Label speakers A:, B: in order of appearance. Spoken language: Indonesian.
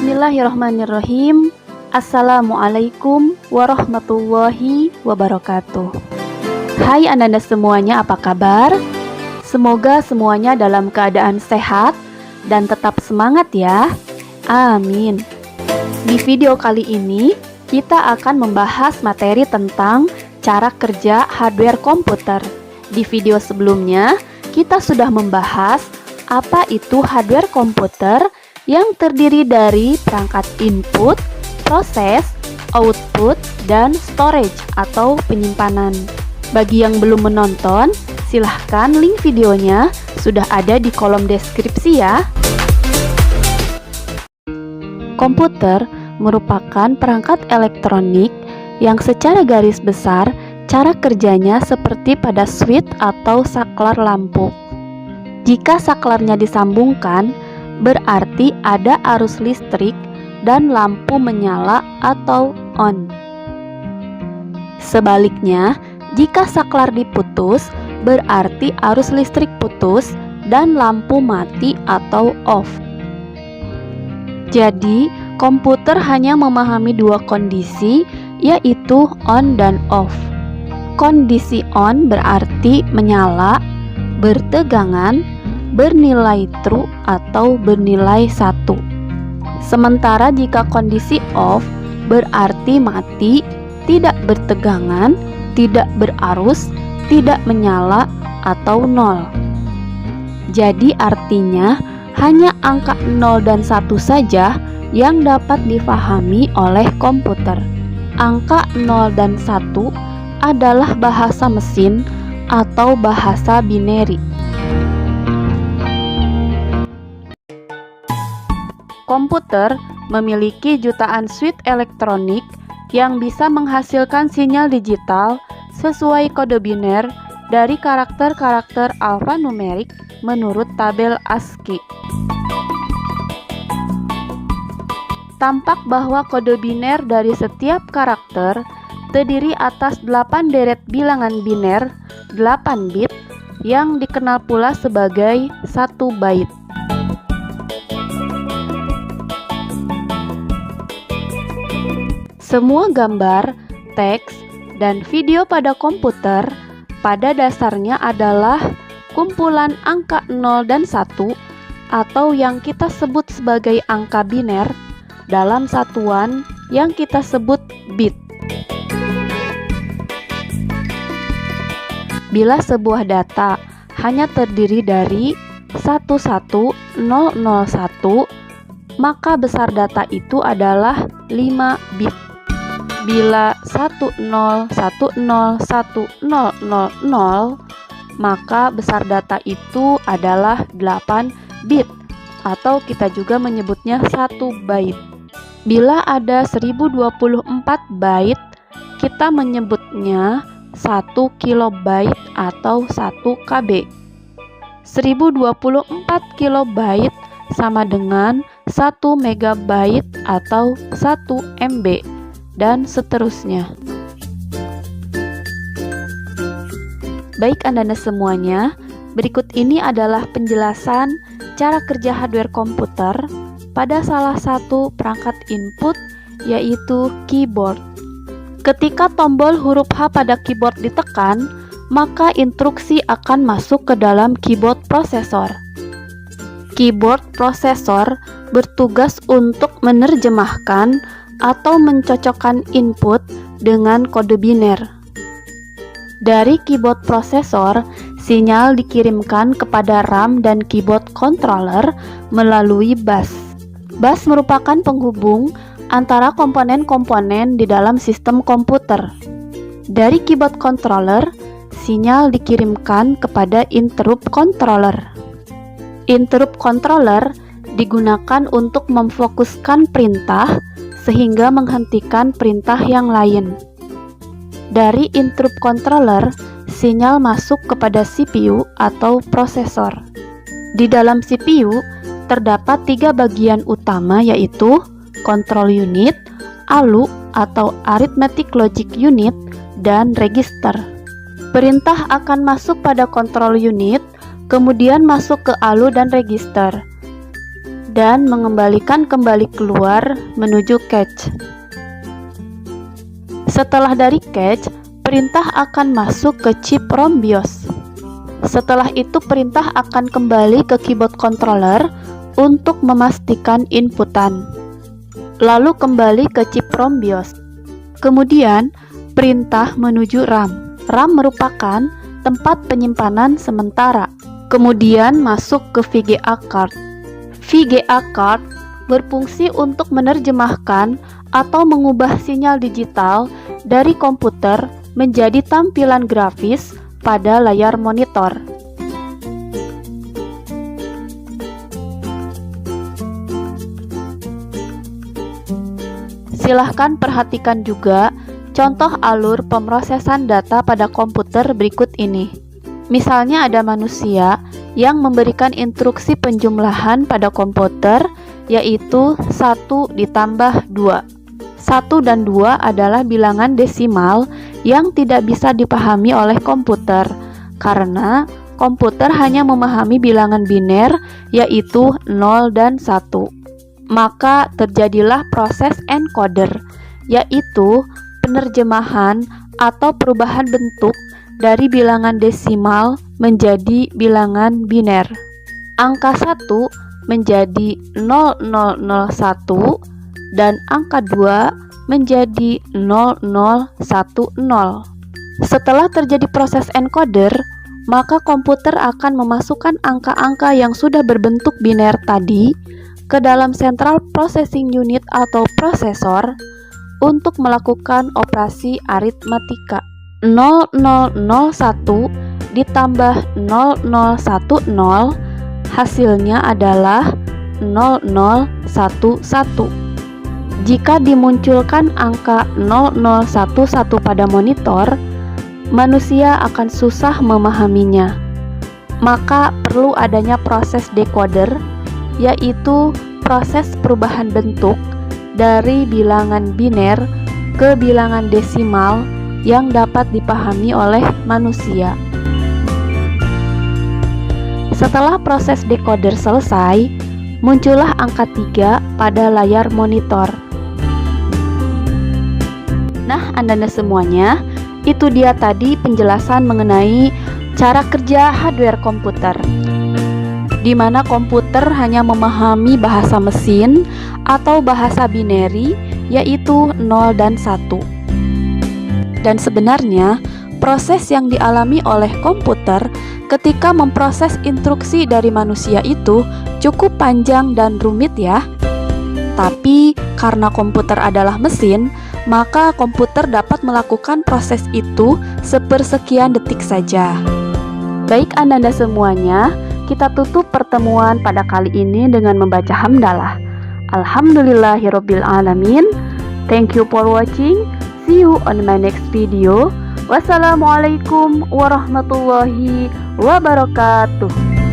A: Bismillahirrahmanirrahim. Assalamualaikum warahmatullahi wabarakatuh. Hai Anda semuanya, apa kabar? Semoga semuanya dalam keadaan sehat dan tetap semangat ya. Amin. Di video kali ini kita akan membahas materi tentang cara kerja hardware komputer. Di video sebelumnya kita sudah membahas apa itu hardware komputer yang terdiri dari perangkat input, proses, output, dan storage atau penyimpanan. Bagi yang belum menonton, silahkan link videonya sudah ada di kolom deskripsi ya. Komputer merupakan perangkat elektronik yang secara garis besar cara kerjanya seperti pada switch atau saklar lampu. Jika saklarnya disambungkan, berarti ada arus listrik dan lampu menyala atau on. Sebaliknya, jika saklar diputus, berarti arus listrik putus dan lampu mati atau off. Jadi, komputer hanya memahami dua kondisi, yaitu on dan off. Kondisi on berarti menyala, bertegangan, bernilai true atau bernilai 1. Sementara jika kondisi off berarti mati, tidak bertegangan, tidak berarus, tidak menyala atau 0. Jadi artinya hanya angka 0 dan 1 saja yang dapat difahami oleh komputer. Angka 0 dan 1 adalah bahasa mesin atau bahasa binary. Komputer memiliki jutaan switch elektronik yang bisa menghasilkan sinyal digital sesuai kode biner dari karakter-karakter alfanumerik menurut tabel ASCII. Tampak bahwa kode biner dari setiap karakter terdiri atas 8 deret bilangan biner 8 bit yang dikenal pula sebagai 1 byte. Semua gambar, teks, dan video pada komputer pada dasarnya adalah kumpulan angka 0 dan 1 atau yang kita sebut sebagai angka biner dalam satuan yang kita sebut bit. Bila sebuah data hanya terdiri dari 11001, maka besar data itu adalah 5 bit. Bila 10101000, maka besar data itu adalah 8 bit atau kita juga menyebutnya 1 byte. Bila ada 1024 byte, kita menyebutnya 1 kilobyte atau 1 KB. 1024 kilobyte sama dengan 1 megabyte atau 1 MB. Dan seterusnya. Baik Anda semuanya, berikut ini adalah penjelasan cara kerja hardware komputer pada salah satu perangkat input, yaitu keyboard. Ketika tombol huruf H pada keyboard ditekan, maka instruksi akan masuk ke dalam keyboard prosesor. Keyboard prosesor bertugas untuk menerjemahkan atau mencocokkan input dengan kode biner. Dari keyboard prosesor, sinyal dikirimkan kepada RAM dan keyboard controller melalui bus. Bus merupakan penghubung antara komponen-komponen di dalam sistem komputer. Dari keyboard controller, sinyal dikirimkan kepada interrupt controller. Interrupt controller digunakan untuk memfokuskan perintah sehingga menghentikan perintah yang lain. Dari interrupt controller, sinyal masuk kepada CPU atau prosesor. Di dalam CPU, terdapat 3 bagian utama, yaitu control unit, ALU atau arithmetic logic unit, dan register. Perintah akan masuk pada control unit, kemudian masuk ke ALU dan register. dan mengembalikan kembali keluar menuju cache. Setelah dari cache, perintah akan masuk ke chip ROM BIOS. Setelah itu perintah akan kembali ke keyboard controller untuk memastikan inputan. Lalu kembali ke chip ROM BIOS. Kemudian perintah menuju RAM. RAM merupakan tempat penyimpanan sementara. Kemudian masuk ke VGA card. VGA card berfungsi untuk menerjemahkan atau mengubah sinyal digital dari komputer menjadi tampilan grafis pada layar monitor. Silahkan perhatikan juga contoh alur pemrosesan data pada komputer berikut ini. Misalnya ada manusia yang memberikan instruksi penjumlahan pada komputer, yaitu 1 ditambah 2. 1 dan 2 adalah bilangan desimal yang tidak bisa dipahami oleh komputer, karena komputer hanya memahami bilangan biner, yaitu 0 dan 1. Maka terjadilah proses encoder, yaitu penerjemahan atau perubahan bentuk dari bilangan desimal menjadi bilangan biner. Angka 1 menjadi 0001 dan angka 2 menjadi 0010. Setelah terjadi proses encoder, maka komputer akan memasukkan angka-angka yang sudah berbentuk biner tadi ke dalam Central Processing Unit atau prosesor untuk melakukan operasi aritmatika. 0001 ditambah 0010 hasilnya adalah 0011. Jika dimunculkan angka 0011 pada monitor, manusia akan susah memahaminya. Maka perlu adanya proses decoder, yaitu proses perubahan bentuk dari bilangan biner ke bilangan desimal yang dapat dipahami oleh manusia. Setelah proses decoder selesai, muncullah angka 3 pada layar monitor. Nah, Anda semuanya, itu dia tadi penjelasan mengenai cara kerja hardware komputer, di mana komputer hanya memahami bahasa mesin atau bahasa binary, yaitu 0 dan 1. Dan sebenarnya, proses yang dialami oleh komputer ketika memproses instruksi dari manusia itu cukup panjang dan rumit ya. Tapi karena komputer adalah mesin, maka komputer dapat melakukan proses itu sepersekian detik saja. Baik Anda semuanya, kita tutup pertemuan pada kali ini dengan membaca hamdalah. Alhamdulillahirabbil alamin. Thank you for watching. See you on my next video. Wassalamualaikum warahmatullahi wabarakatuh.